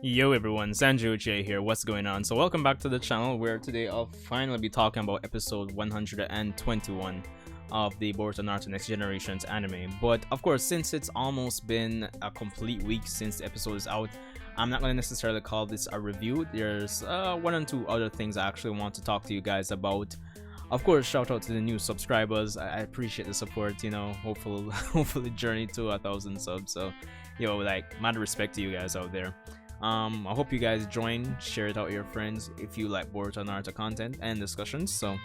Yo everyone, Sanju Uchiha here, what's going on? So welcome back to the channel where today I'll finally be talking about episode 121 of the Boruto Naruto Next Generations anime. But of course, since it's almost been a complete week since the episode is out, I'm not going to necessarily call this a review. There's one or two other things I actually want to talk to you guys about. Of course, shout out to the new subscribers. I appreciate the support, hopefully hopefully journey to 1,000 subs. So like mad respect to you guys out there. I hope you guys join, share it out with your friends if you like Boruto Naruto content and discussions. So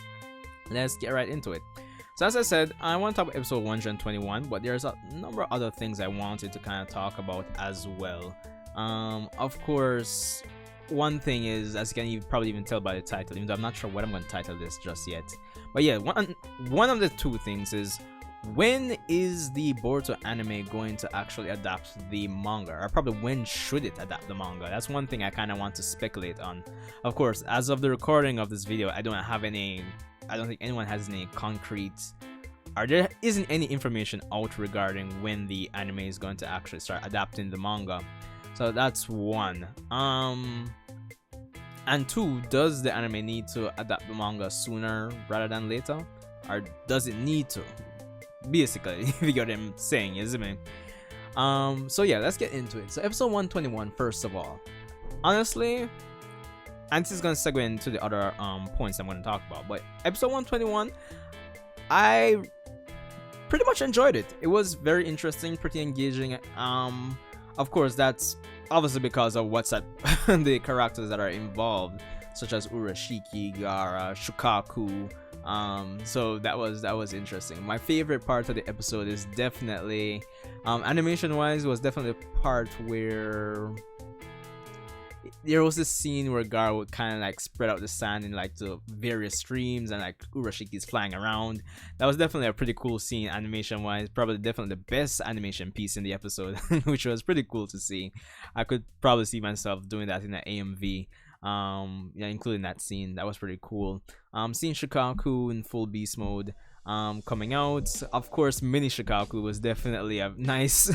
let's get right into it. So as I said, I want to talk about episode 121, but there's a number of other things I wanted to kind of talk about as well. Of course, one thing is, as you can probably even tell by the title, even though I'm not sure what I'm going to title this just yet. But yeah, one of the two things is, when is the Boruto anime going to actually adapt the manga, or probably when should it adapt the manga? That's one thing I kind of want to speculate on. Of course, as of the recording of this video, I don't think anyone has any concrete, or there isn't any information out regarding when the anime is going to actually start adapting the manga. So that's one. And two, does the anime need to adapt the manga sooner rather than later, or does it need to? Basically, if you get what I'm saying, isn't it? So yeah, let's get into it. So episode 121, first of all, honestly, and this is gonna segue into the other points I'm gonna talk about, but episode 121, I pretty much enjoyed it. It was very interesting, pretty engaging. Of course, that's obviously because of what's at the characters that are involved, such as Urashiki, Gara, Shukaku. So that was interesting. My favorite part of the episode is definitely, animation wise, was definitely the part where there was this scene where Gara would kind of like spread out the sand in like the various streams, and like Urashiki's flying around. That was definitely a pretty cool scene animation wise, probably definitely the best animation piece in the episode, which was pretty cool to see. I could probably see myself doing that in an AMV. Yeah, including that scene. That was pretty cool. Seeing Shikaku in full beast mode coming out. Of course, mini Shikaku was definitely a nice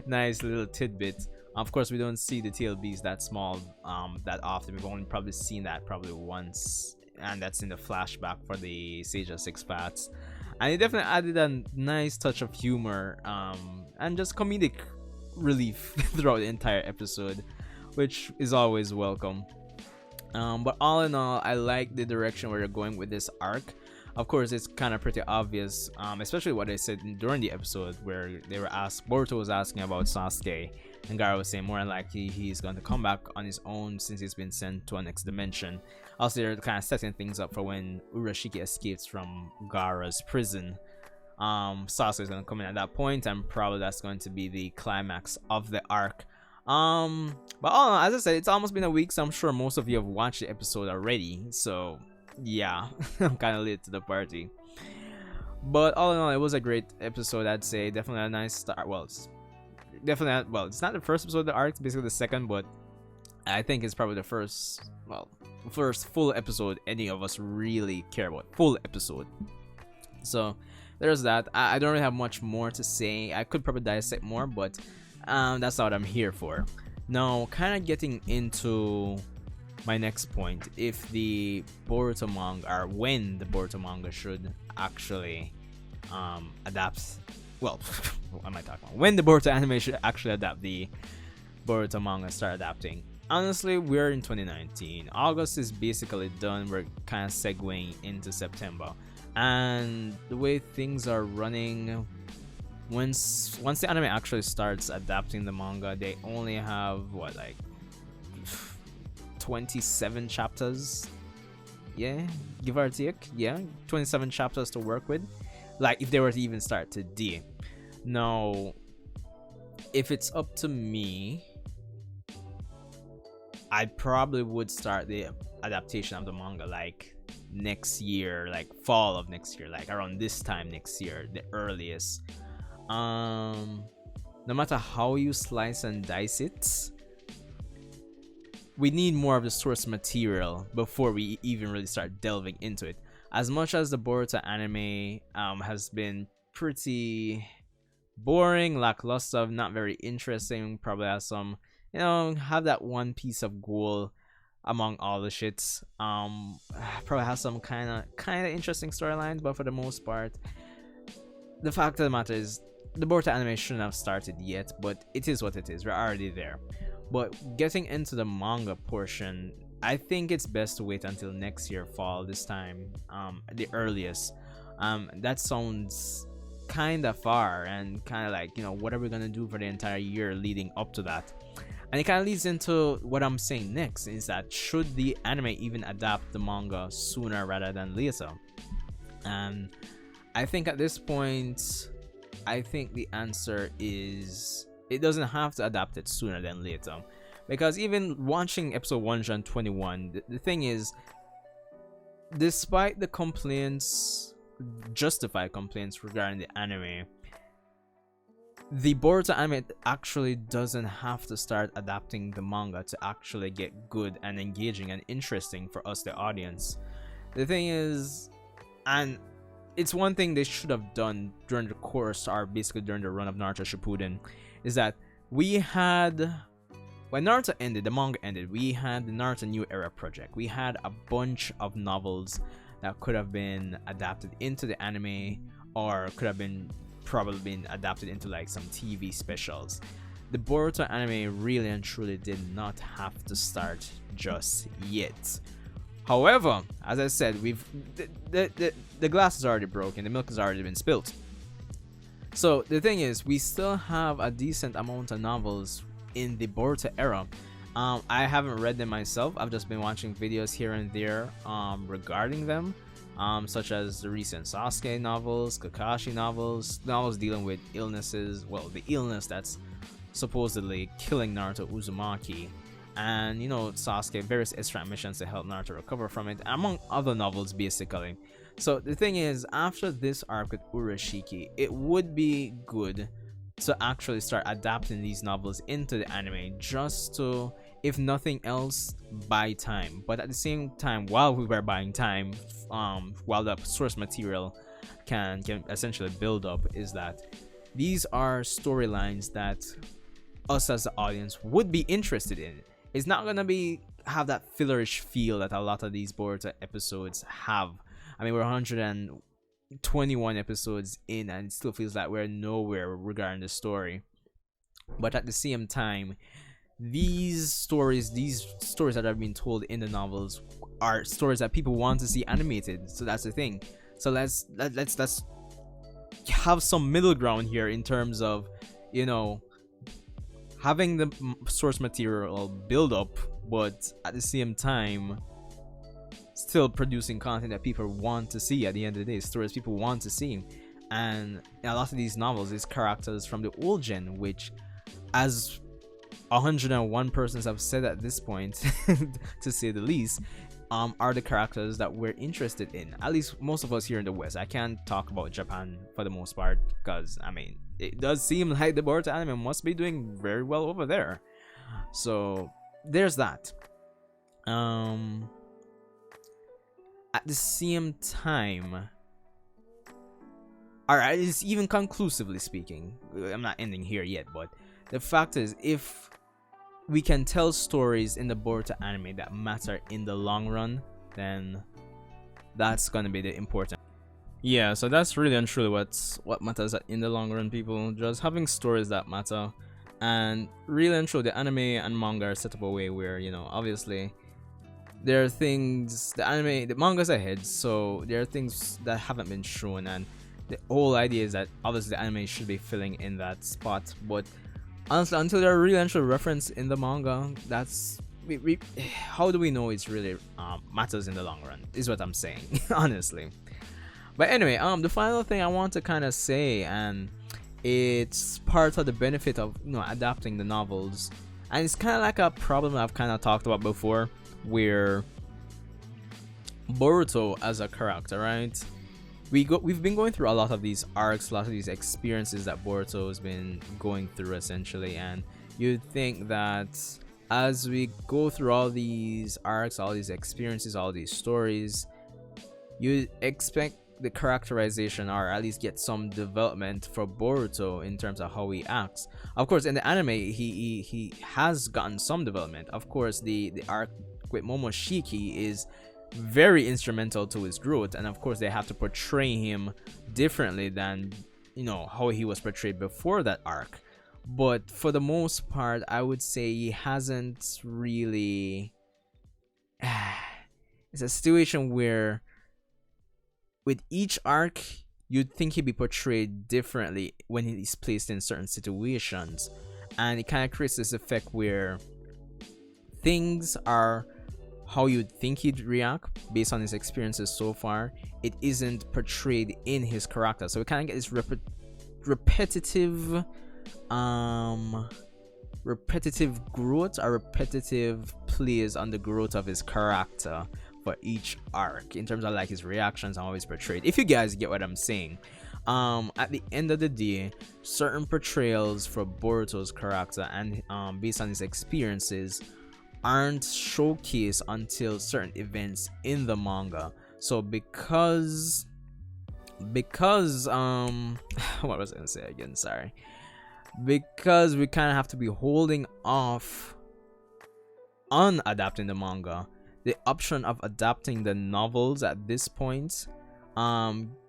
nice little tidbit. Of course, we don't see the tail beast that small that often. We've only probably seen that probably once, and that's in the flashback for the Sage of Six Paths. And it definitely added a nice touch of humor and just comedic relief throughout the entire episode, which is always welcome. But all in all, I like the direction where you're going with this arc. Of course, it's kind of pretty obvious, especially what I said during the episode where they were asked, Boruto was asking about Sasuke, and Gara was saying more than likely he's going to come back on his own since he's been sent to a next dimension. Also, they're kind of setting things up for when Urashiki escapes from Gara's prison. Sasuke is going to come in at that point, and probably that's going to be the climax of the arc. But as I said, it's almost been a week, so I'm sure most of you have watched the episode already. So yeah, I'm kind of late to the party. But all in all, it was a great episode, I'd say. Definitely a nice start. Well, it's not the first episode of the arc, it's basically the second, but I think it's probably the first full episode any of us really care about. Full episode. So there's that. I don't really have much more to say. I could probably dissect more, but that's not what I'm here for. Now, kind of getting into my next point, if the Boruto manga, or when the Boruto manga should actually adapt, well, what am I talking about? When the Boruto anime should actually adapt the Boruto manga, start adapting. Honestly, we're in 2019. August is basically done. We're kind of segueing into September, and the way things are running, once the anime actually starts adapting the manga, they only have what, like 27 chapters, yeah, give or take, yeah, 27 chapters to work with, like if they were to even start today. Now, if it's up to me, I probably would start the adaptation of the manga like next year, like fall of next year, like around this time next year, the earliest. No matter how you slice and dice it, we need more of the source material before we even really start delving into it. As much as the Boruto anime has been pretty boring, lackluster, not very interesting, probably has some have that one piece of goal among all the shits. Probably has some kind of interesting storylines, but for the most part, the fact of the matter is the Boruto anime shouldn't have started yet, but it is what it is. We're already there. But getting into the manga portion, I think it's best to wait until next year fall this time, the earliest. That sounds kind of far and kind of like, what are we gonna do for the entire year leading up to that? And it kind of leads into what I'm saying next, is that should the anime even adapt the manga sooner rather than later? And I think at this point, I think the answer is it doesn't have to adapt it sooner than later. Because even watching episode 121, the thing is, despite the complaints, justified complaints regarding the anime, the Boruto anime actually doesn't have to start adapting the manga to actually get good and engaging and interesting for us, the audience. The thing is, and it's one thing they should have done during the course, or basically during the run of Naruto Shippuden, is that we had, when Naruto ended, the manga ended, we had the Naruto New Era project. We had a bunch of novels that could have been adapted into the anime, or could have been probably been adapted into like some TV specials. The Boruto anime really and truly did not have to start just yet. However, as I said, the glass is already broken, the milk has already been spilt. So the thing is, we still have a decent amount of novels in the Boruto era. I haven't read them myself. I've just been watching videos here and there regarding them, such as the recent Sasuke novels, Kakashi novels dealing with illnesses. Well, the illness that's supposedly killing Naruto Uzumaki, and Sasuke, various extract missions to help Naruto recover from it, among other novels basically. So the thing is, after this arc with Urashiki, it would be good to actually start adapting these novels into the anime, just to, if nothing else, buy time. But at the same time, while we were buying time, while the source material can essentially build up, is that these are storylines that us as the audience would be interested in. It's not gonna have that fillerish feel that a lot of these Boruto episodes have. I mean, we're 121 episodes in, and it still feels like we're nowhere regarding the story. But at the same time, these stories that have been told in the novels are stories that people want to see animated. So that's the thing. So let's have some middle ground here in terms of, having the source material build up, but at the same time still producing content that people want to see. At the end of the day, stories people want to see. And in a lot of these novels, these characters from the old gen, which, as 101 persons have said at this point, to say the least, are the characters that we're interested in. At least most of us here in the West. I can't talk about Japan for the most part, because I mean, it does seem like the Boruto anime must be doing very well over there. So there's that. At the same time, alright, it's even conclusively speaking, I'm not ending here yet, but the fact is, if we can tell stories in the Boruto anime that matter in the long run, then that's gonna be the important. Yeah, so that's really and truly what matters in the long run, people. Just having stories that matter. And really and truly, the anime and manga are set up a way where, obviously there are things, the manga's ahead, so there are things that haven't been shown, and the whole idea is that obviously the anime should be filling in that spot. But honestly, until they're really and truly referenced in the manga, that's how do we know it's really matters in the long run, is what I'm saying. Honestly. But anyway, the final thing I want to kind of say, and it's part of the benefit of adapting the novels, and it's kind of like a problem I've kind of talked about before, where Boruto as a character, right? We've been going through a lot of these arcs, a lot of these experiences that Boruto has been going through essentially, and you'd think that as we go through all these arcs, all these experiences, all these stories, you expect the characterization, or at least get some development for Boruto in terms of how he acts. Of course, in the anime, he has gotten some development. Of course, the arc with Momoshiki is very instrumental to his growth, and of course they have to portray him differently than, you know, how he was portrayed before that arc. But for the most part, I would say he hasn't really it's a situation where with each arc you'd think he'd be portrayed differently when he's placed in certain situations, and it kind of creates this effect where things are how you'd think he'd react based on his experiences so far. It isn't portrayed in his character, so we kind of get this repetitive growth, or repetitive plays on the growth of his character for each arc in terms of like his reactions and how he's portrayed, if you guys get what I'm saying. At the end of the day, certain portrayals for Boruto's character and based on his experiences aren't showcased until certain events in the manga. So because what was I gonna say again, sorry, because we kind of have to be holding off on adapting the manga, the option of adapting the novels at this point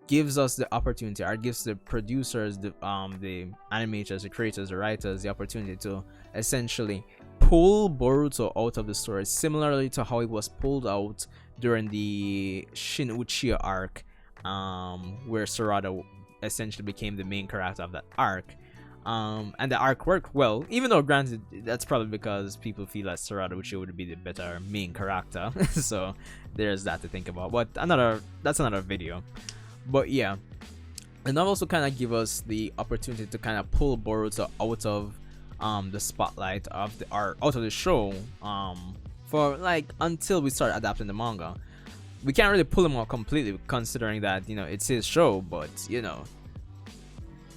gives us the opportunity, or gives the producers, the animators, the creators, the writers, the opportunity to essentially pull Boruto out of the story, similarly to how it was pulled out during the Shin Uchiha arc, where Sarada essentially became the main character of that arc. And the arc worked well, even though granted that's probably because people feel that Sarada Uchiha would be the better main character. So there's that to think about, but that's another video. But yeah, and that also kind of give us the opportunity to kind of pull Boruto out of the spotlight of the art, out of the show, for like until we start adapting the manga. We can't really pull him out completely, considering that, you know, it's his show, but you know,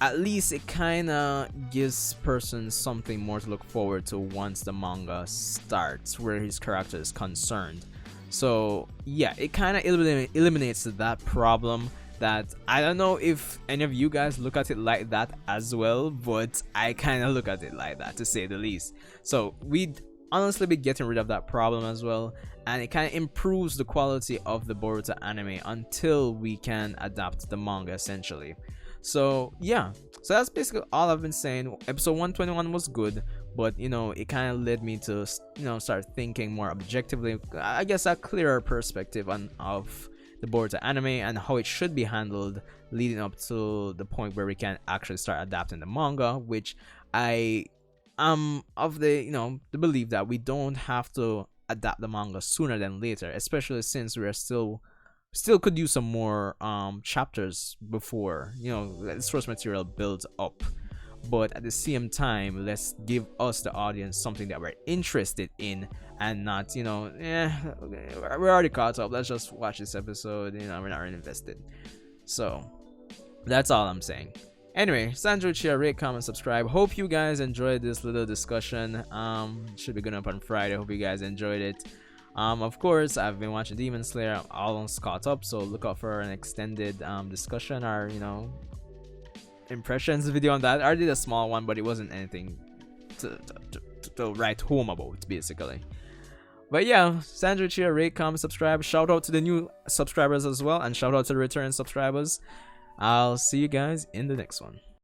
at least it kind of gives persons something more to look forward to once the manga starts, where his character is concerned. So yeah, it kind of eliminates that problem. That I don't know if any of you guys look at it like that as well, but I kind of look at it like that, to say the least. So we'd honestly be getting rid of that problem as well, and it kind of improves the quality of the Boruto anime until we can adapt the manga essentially. So yeah, so that's basically all I've been saying. Episode 121 was good, but you know, it kind of led me to, you know, start thinking more objectively, I guess a clearer perspective of the Boruto anime and how it should be handled leading up to the point where we can actually start adapting the manga, which I am of the, you know, the belief that we don't have to adapt the manga sooner than later, especially since we are still could use some more chapters before, you know, the source material builds up. But at the same time, let's give us, the audience, something that we're interested in, and not, you know, we're already caught up, let's just watch this episode, you know, we're not really invested. So that's all I'm saying. Anyway, Sandro Chia, rate, comment, subscribe. Hope you guys enjoyed this little discussion. Should be going up on Friday. Hope you guys enjoyed it. Of course, I've been watching Demon Slayer. I'm almost caught up, so look out for an extended discussion, or, you know, impressions video on that. I did a small one, but it wasn't anything to write home about, basically. But yeah, Sandro Chia, rate, comment, subscribe. Shout out to the new subscribers as well, and shout out to the return subscribers. I'll see you guys in the next one.